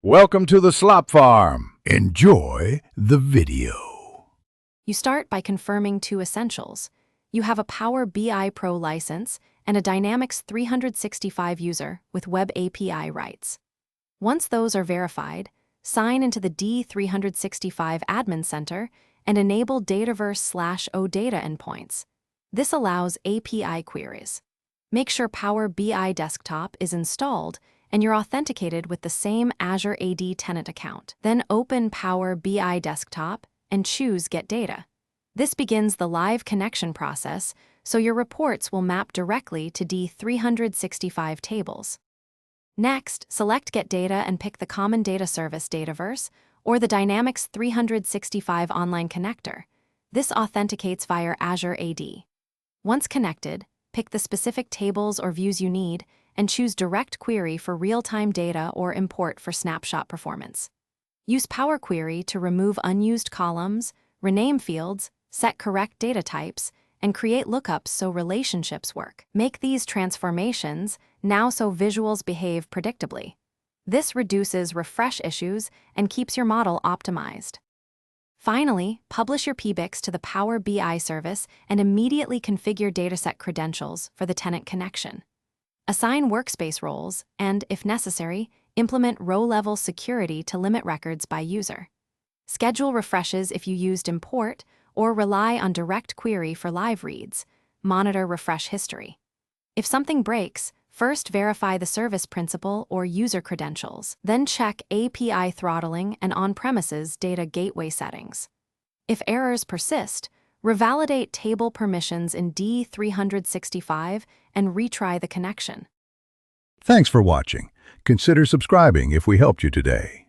Welcome to the slop farm. Enjoy the video. You start by confirming two essentials. You have a Power BI Pro license and a Dynamics 365 user with Web API rights. Once those are verified, sign into the D365 Admin Center and enable Dataverse/OData endpoints. This allows API queries. Make sure Power BI Desktop is installed and you're authenticated with the same Azure AD tenant account. Then open Power BI Desktop and choose Get Data. This begins the live connection process, so your reports will map directly to D365 tables. Next, select Get Data and pick the Common Data Service Dataverse or the Dynamics 365 Online Connector. This authenticates via Azure AD. Once connected, pick the specific tables or views you need and choose Direct Query for real-time data or Import for snapshot performance. Use Power Query to remove unused columns, rename fields, set correct data types, and create lookups so relationships work. Make these transformations now so visuals behave predictably. This reduces refresh issues and keeps your model optimized. Finally, publish your PBICs to the Power BI service and immediately configure dataset credentials for the tenant connection. Assign workspace roles and, if necessary, implement row-level security to limit records by user. Schedule refreshes if you used import or rely on direct query for live reads. Monitor refresh history. If something breaks, first verify the service principal or user credentials, then check API throttling and on-premises data gateway settings. If errors persist, revalidate table permissions in D365 and retry the connection. Thanks for watching. Consider subscribing if we helped you today.